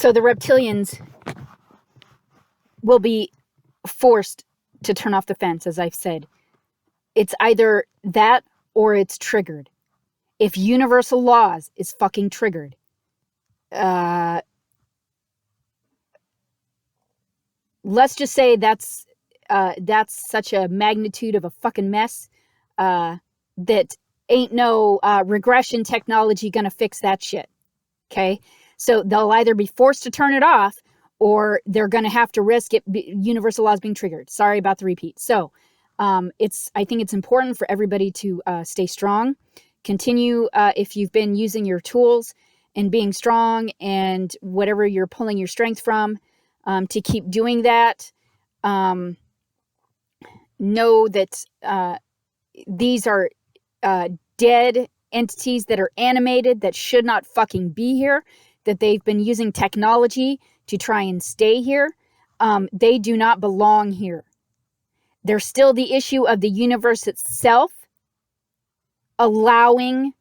So the reptilians will be forced to turn off the fence, as I've said. It's either that or it's triggered. If universal laws is fucking triggered, let's just say that's such a magnitude of a fucking mess that ain't no regression technology gonna fix that shit. Okay, so they'll either be forced to turn it off, or they're gonna have to risk it. Universal laws being triggered. Sorry about the repeat. So I think it's important for everybody to stay strong. Continue if you've been using your tools and being strong and whatever you're pulling your strength from, to keep doing that. Know that these are dead entities that are animated, that should not fucking be here, that they've been using technology to try and stay here. They do not belong here. They're still the issue of the universe itself, allowing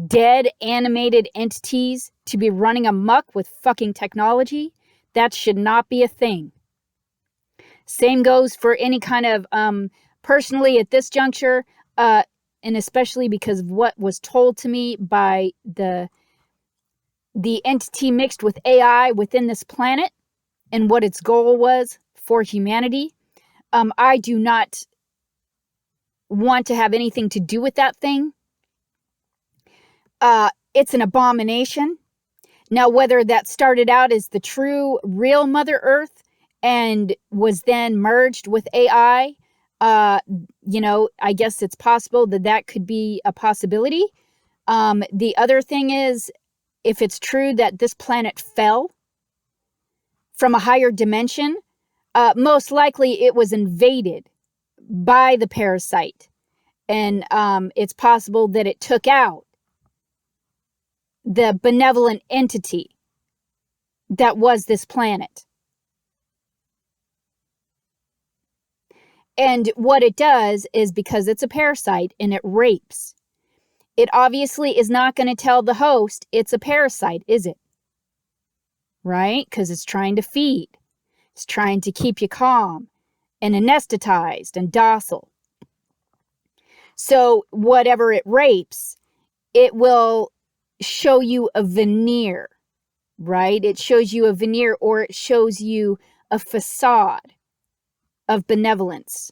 dead animated entities to be running amok with fucking technology. That should not be a thing. Same goes for any kind of, personally at this juncture, and especially because of what was told to me by the entity mixed with AI within this planet and what its goal was for humanity. I do not want to have anything to do with that thing. It's an abomination. Now, whether that started out as the true, real Mother Earth and was then merged with AI, I guess it's possible that could be a possibility. The other thing is, if it's true that this planet fell from a higher dimension, most likely it was invaded by the parasite. And it's possible that it took out the benevolent entity that was this planet. And what it does is, because it's a parasite and it rapes, it obviously is not going to tell the host it's a parasite, is it? Right? Because it's trying to feed. It's trying to keep you calm and anesthetized and docile. So whatever it rapes, it will show you a veneer, right? It shows you a veneer, or it shows you a facade of benevolence.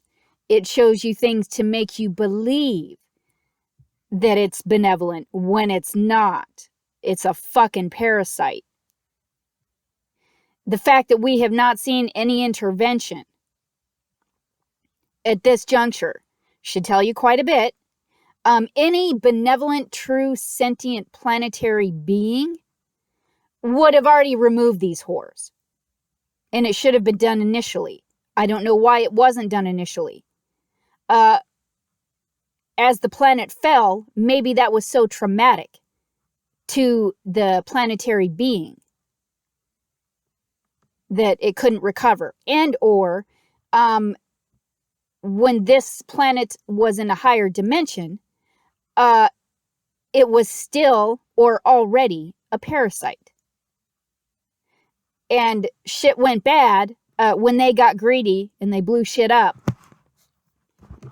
It shows you things to make you believe that it's benevolent when it's not. It's a fucking parasite. The fact that we have not seen any intervention at this juncture should tell you quite a bit. Any benevolent, true, sentient, planetary being would have already removed these whores. And it should have been done initially. I don't know why it wasn't done initially. As the planet fell, maybe that was so traumatic to the planetary being that it couldn't recover. And or when this planet was in a higher dimension, it was still or already a parasite. And shit went bad when they got greedy and they blew shit up.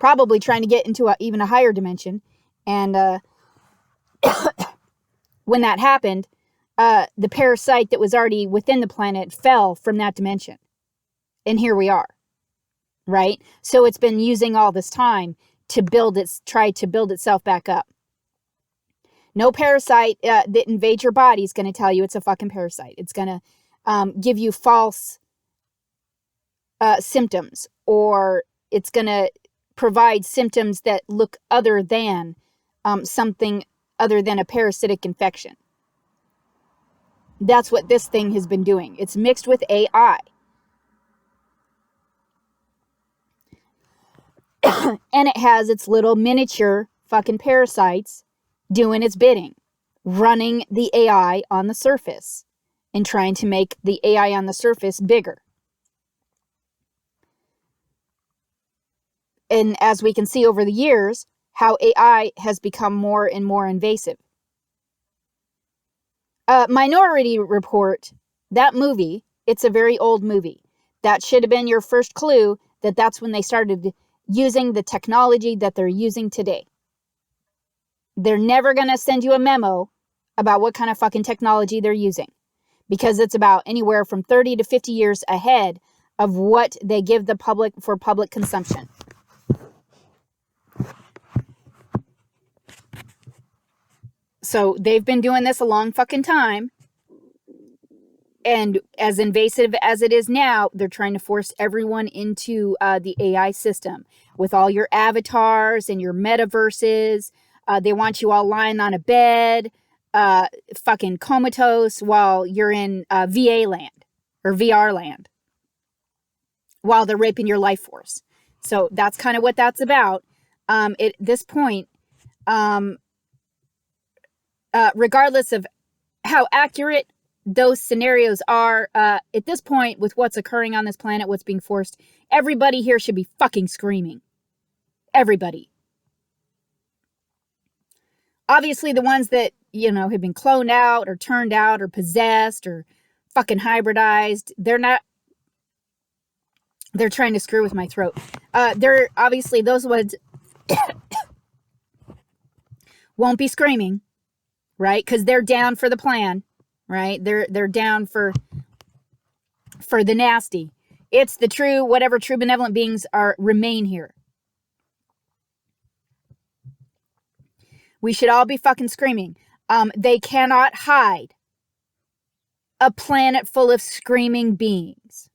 Probably trying to get into even a higher dimension. And when that happened, the parasite that was already within the planet fell from that dimension. And here we are. Right? So it's been using all this time to try to build itself back up. No parasite that invades your body is going to tell you it's a fucking parasite. It's going to give you false symptoms, or it's going to provide symptoms that look other than something other than a parasitic infection. That's what this thing has been doing. It's mixed with AI. And it has its little miniature fucking parasites doing its bidding, running the AI on the surface and trying to make the AI on the surface bigger. And as we can see over the years, how AI has become more and more invasive. Minority Report, that movie, it's a very old movie. That should have been your first clue that that's when they started using the technology that they're using today. They're never going to send you a memo about what kind of fucking technology they're using, because it's about anywhere from 30 to 50 years ahead of what they give the public for public consumption. So they've been doing this a long fucking time. And as invasive as it is now, they're trying to force everyone into the AI system with all your avatars and your metaverses. They want you all lying on a bed, fucking comatose while you're in VA land or VR land while they're raping your life force. So that's kind of what that's about. At this point, regardless of how accurate those scenarios are, at this point, with what's occurring on this planet, what's being forced, everybody here should be fucking screaming. Everybody. Obviously, the ones that, you know, have been cloned out or turned out or possessed or fucking hybridized, they're not, they're trying to screw with my throat. They're obviously, those ones won't be screaming, right? Because they're down for the plan, right? They're down for the nasty. It's the true, whatever true benevolent beings are, remain here. We should all be fucking screaming. They cannot hide a planet full of screaming beings.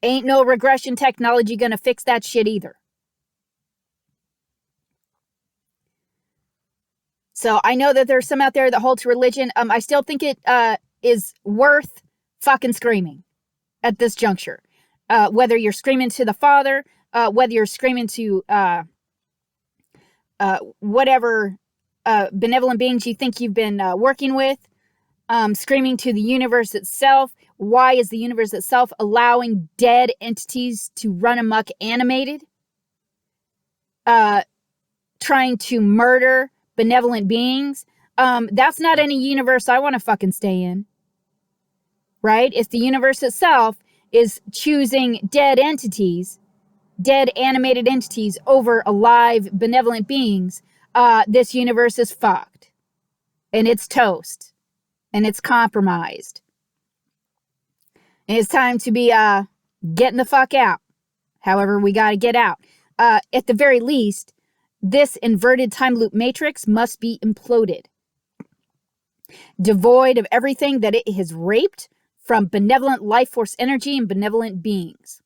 Ain't no regression technology gonna fix that shit either. So I know that there's some out there that hold to religion. I still think it is worth fucking screaming at this juncture. Whether you're screaming to the Father, whether you're screaming to whatever benevolent beings you think you've been working with, screaming to the universe itself. Why is the universe itself allowing dead entities to run amok animated? Trying to murder benevolent beings. That's not any universe I want to fucking stay in. Right? If the universe itself is choosing dead entities, dead animated entities over alive benevolent beings, this universe is fucked. And it's toast. And it's compromised. And it's time to be getting the fuck out. However, we got to get out. At the very least, this inverted time loop matrix must be imploded. Devoid of everything that it has raped from benevolent life force energy and benevolent beings.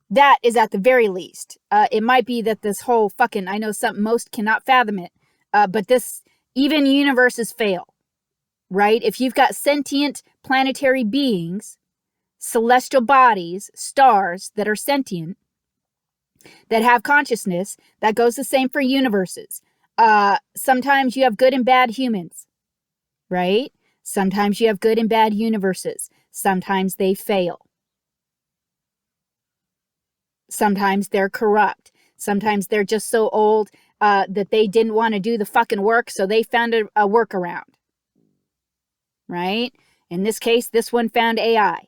That is at the very least. It might be that this whole fucking, I know something most cannot fathom it, but this, even universes fail, right? If you've got sentient planetary beings, celestial bodies, stars that are sentient, that have consciousness, that goes the same for universes. Sometimes you have good and bad humans, right? Sometimes you have good and bad universes. Sometimes they fail. Sometimes they're corrupt. Sometimes they're just so old that they didn't want to do the fucking work, so they found a workaround. Right? In this case, this one found AI,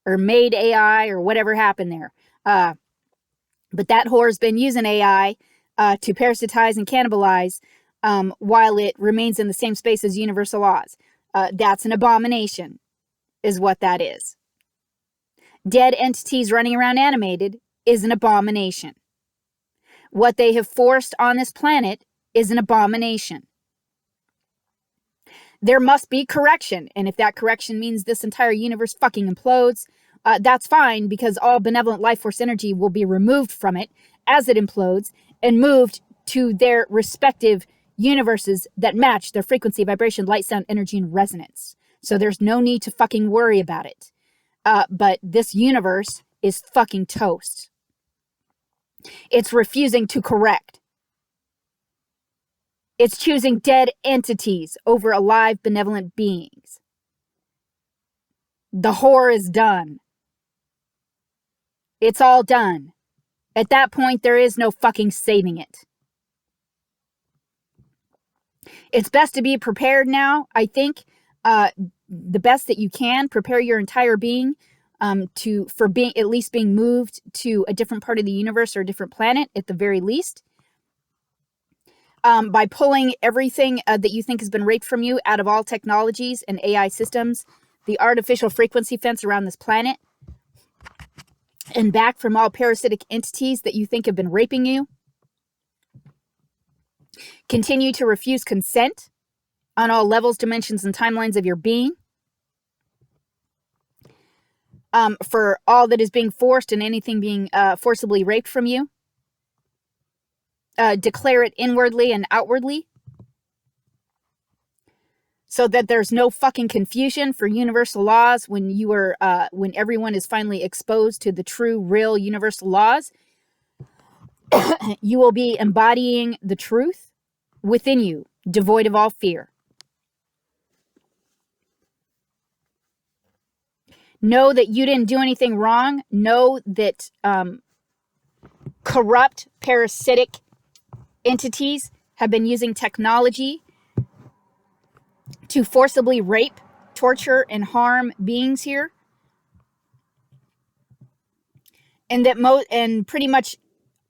or made AI, or whatever happened there. But that whore's been using AI to parasitize and cannibalize while it remains in the same space as universal laws. That's an abomination, is what that is. Dead entities running around animated is an abomination. What they have forced on this planet is an abomination. There must be correction, and if that correction means this entire universe fucking implodes, that's fine, because all benevolent life force energy will be removed from it as it implodes and moved to their respective universes that match their frequency, vibration, light, sound, energy, and resonance. So there's no need to fucking worry about it. But this universe is fucking toast. It's refusing to correct. It's choosing dead entities over alive benevolent beings. The whore is done. It's all done. At that point, there is no fucking saving it. It's best to be prepared now, I think, the best that you can. Prepare your entire being for being at least being moved to a different part of the universe or a different planet at the very least. By pulling everything that you think has been raped from you out of all technologies and AI systems, the artificial frequency fence around this planet, and back from all parasitic entities that you think have been raping you. Continue to refuse consent on all levels, dimensions, and timelines of your being. For all that is being forced and anything being forcibly raped from you. Declare it inwardly and outwardly, so that there's no fucking confusion for universal laws when when everyone is finally exposed to the true, real universal laws. You will be embodying the truth within you, devoid of all fear. Know that you didn't do anything wrong. Know that corrupt, parasitic entities have been using technology to forcibly rape, torture, and harm beings here. And that pretty much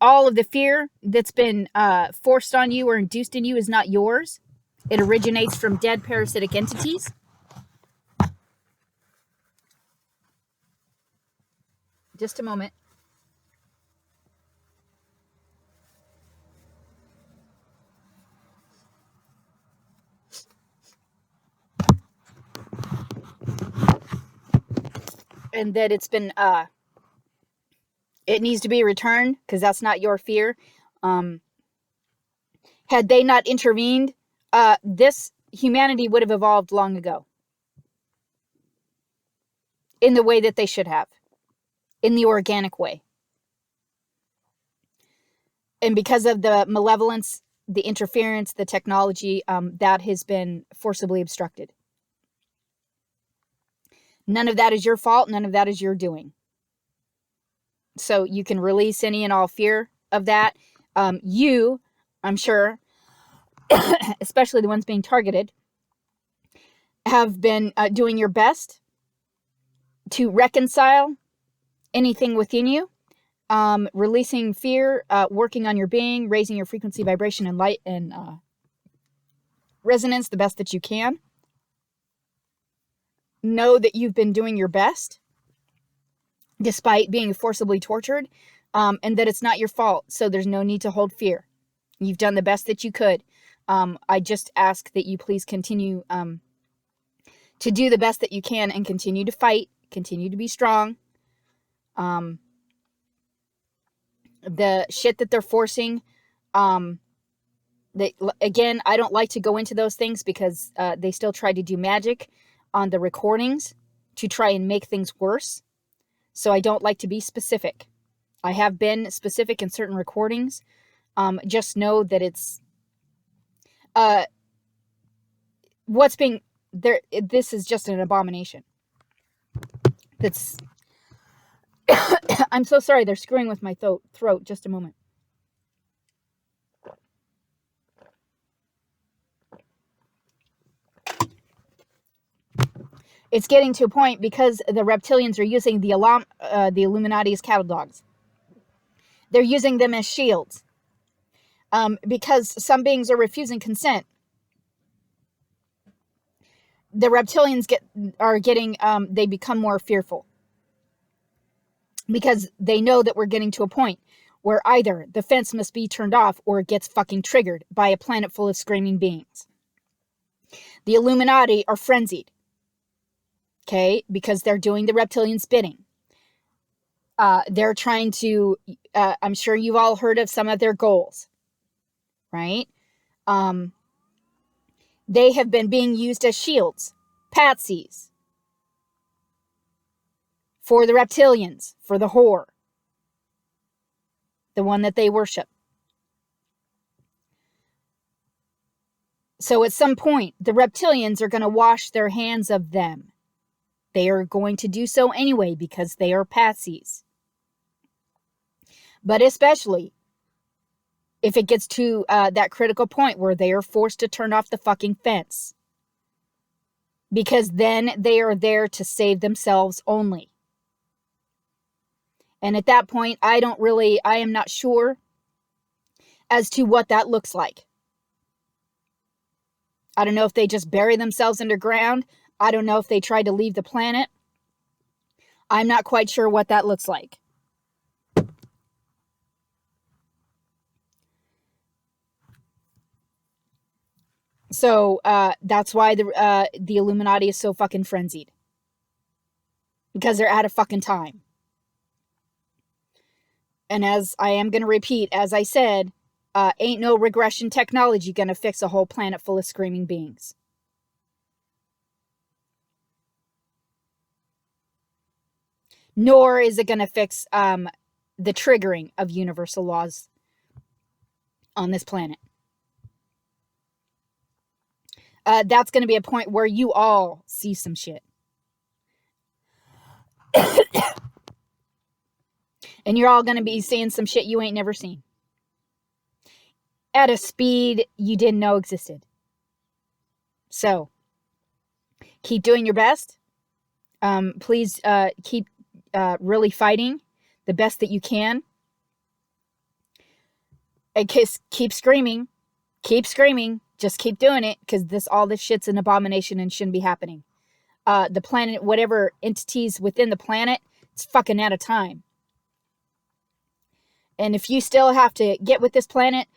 all of the fear that's been forced on you or induced in you is not yours. It originates from dead parasitic entities. Just a moment. And that it's been it needs to be returned because that's not your fear. Had they not intervened, this humanity would have evolved long ago in the way that they should have, in the organic way. And because of the malevolence, the interference, the technology, that has been forcibly obstructed. None of that is your fault. None of that is your doing. So you can release any and all fear of that. You, I'm sure, especially the ones being targeted, have been doing your best to reconcile anything within you, releasing fear, working on your being, raising your frequency, vibration, and light and resonance the best that you can. Know that you've been doing your best despite being forcibly tortured, and that it's not your fault. So there's no need to hold fear. You've done the best that you could. I just ask that you please continue to do the best that you can and continue to fight, continue to be strong. The shit that they're forcing, again, I don't like to go into those things because they still try to do magic on the recordings to try and make things worse. So I don't like to be specific. I have been specific in certain recordings. Just know that it's what's being there. This is just an abomination. That's I'm so sorry. They're screwing with my throat. Just a moment. It's getting to a point because the reptilians are using the Illuminati as cattle dogs. They're using them as shields. Because some beings are refusing consent. The reptilians they become more fearful. Because they know that we're getting to a point where either the fence must be turned off or it gets fucking triggered by a planet full of screaming beings. The Illuminati are frenzied. Okay? Because they're doing the reptilians' bidding. They're trying to, I'm sure you've all heard of some of their goals. Right? They have been being used as shields, patsies, for the reptilians, for the whore, the one that they worship. So at some point, the reptilians are going to wash their hands of them. They are going to do so anyway because they are patsies. But especially if it gets to that critical point where they are forced to turn off the fucking fence. Because then they are there to save themselves only. And at that point, I am not sure as to what that looks like. I don't know if they just bury themselves underground. I don't know if they try to leave the planet. I'm not quite sure what that looks like. So that's why the Illuminati is so fucking frenzied. Because they're out of fucking time. And as I am going to repeat, as I said, ain't no regression technology going to fix a whole planet full of screaming beings. Nor is it going to fix the triggering of universal laws on this planet. That's going to be a point where you all see some shit. And you're all going to be seeing some shit you ain't never seen. At a speed you didn't know existed. So, keep doing your best. Please keep really fighting the best that you can. And keep screaming. Keep screaming. Just keep doing it, because all this shit's an abomination and shouldn't be happening. The planet, whatever entities within the planet, it's fucking out of time. And if you still have to get with this planet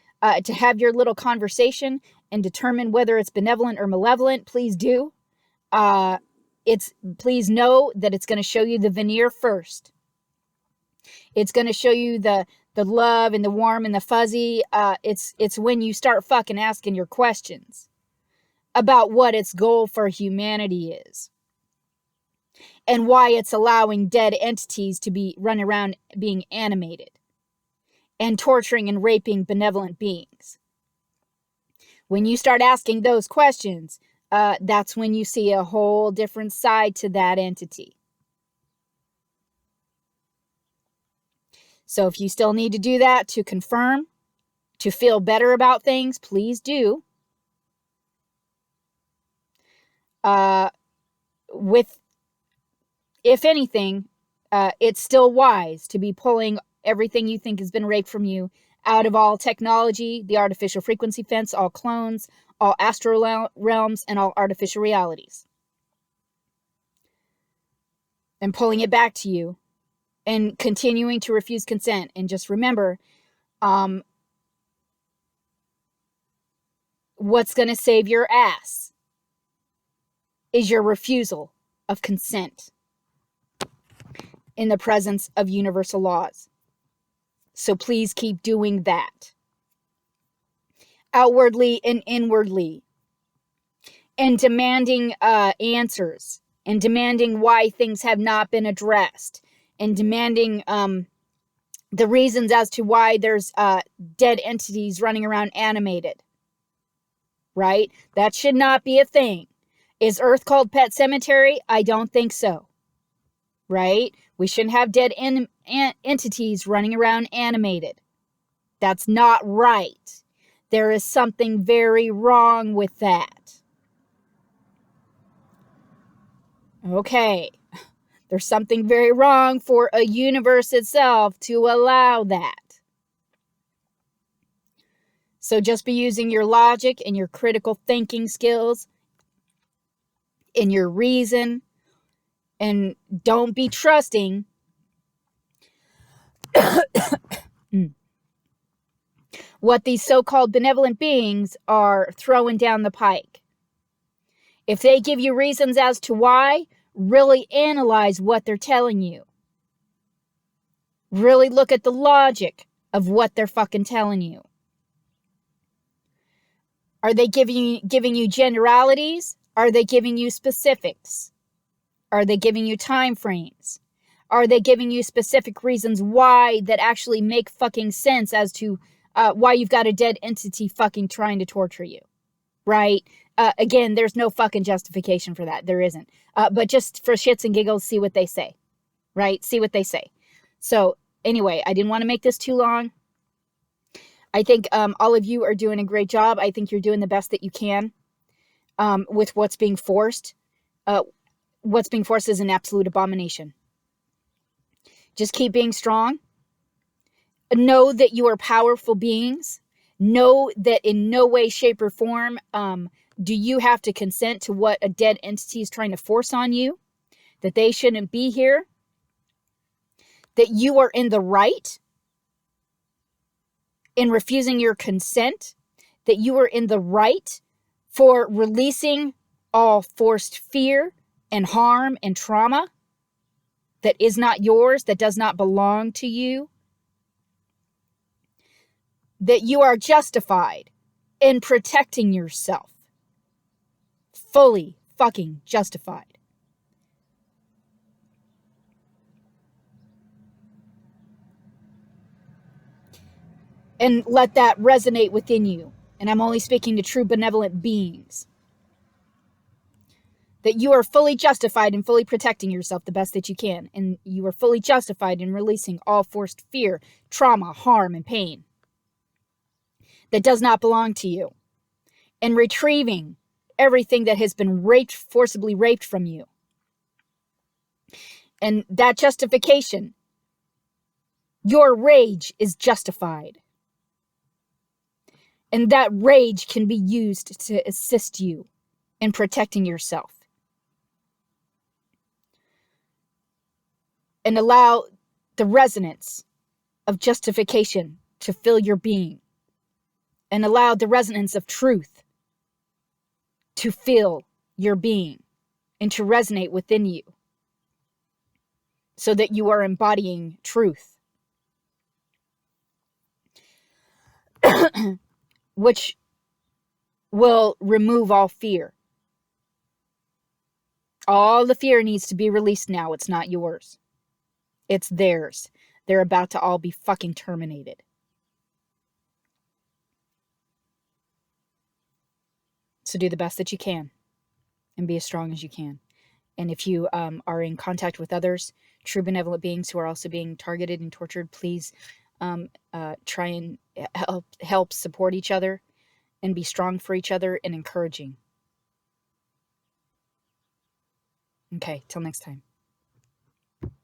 to have your little conversation and determine whether it's benevolent or malevolent, please do. Please know that it's going to show you the veneer first. It's going to show you the love and the warm and the fuzzy. It's when you start fucking asking your questions about what its goal for humanity is. And why it's allowing dead entities to be run around being animated. And torturing and raping benevolent beings. When you start asking those questions, that's when you see a whole different side to that entity. So if you still need to do that to confirm, to feel better about things, please do. If anything, it's still wise to be pulling everything you think has been raped from you out of all technology, the artificial frequency fence, all clones, all astral realms, and all artificial realities. And pulling it back to you and continuing to refuse consent. And just remember, what's going to save your ass is your refusal of consent in the presence of universal laws. So please keep doing that. Outwardly and inwardly. And demanding answers. And demanding why things have not been addressed. And demanding the reasons as to why there's dead entities running around animated. Right? That should not be a thing. Is Earth called Pet Cemetery? I don't think so. Right? We shouldn't have dead entities running around animated. That's not right. There is something very wrong with that. Okay. There's something very wrong for a universe itself to allow that. So just be using your logic and your critical thinking skills and your reason. And don't be trusting what these so-called benevolent beings are throwing down the pike. If they give you reasons as to why, really analyze what they're telling you. Really look at the logic of what they're fucking telling you. Are they giving you generalities? Are they giving you specifics? Are they giving you time frames? Are they giving you specific reasons why that actually make fucking sense as to why you've got a dead entity fucking trying to torture you? Right? Again, there's no fucking justification for that. There isn't. But just for shits and giggles, see what they say. Right? See what they say. So, anyway, I didn't want to make this too long. I think all of you are doing a great job. I think you're doing the best that you can with what's being forced. What's being forced is an absolute abomination. Just keep being strong. Know that you are powerful beings. Know that in no way, shape, or form do you have to consent to what a dead entity is trying to force on you, that they shouldn't be here, that you are in the right in refusing your consent, that you are in the right for releasing all forced fear and harm and trauma that is not yours, that does not belong to you, that you are justified in protecting yourself. Fully fucking justified. And let that resonate within you. And I'm only speaking to true benevolent beings. That you are fully justified in fully protecting yourself the best that you can. And you are fully justified in releasing all forced fear, trauma, harm, and pain that does not belong to you. And retrieving everything that has been raped, forcibly raped from you. And that justification, your rage is justified. And that rage can be used to assist you in protecting yourself. And allow the resonance of justification to fill your being. And allow the resonance of truth to fill your being and to resonate within you. So that you are embodying truth. Which will remove all fear. All the fear needs to be released now. It's not yours. It's theirs. They're about to all be fucking terminated. So do the best that you can. And be as strong as you can. And if you are in contact with others, true benevolent beings who are also being targeted and tortured, please try and help support each other. And be strong for each other and encouraging. Okay, till next time.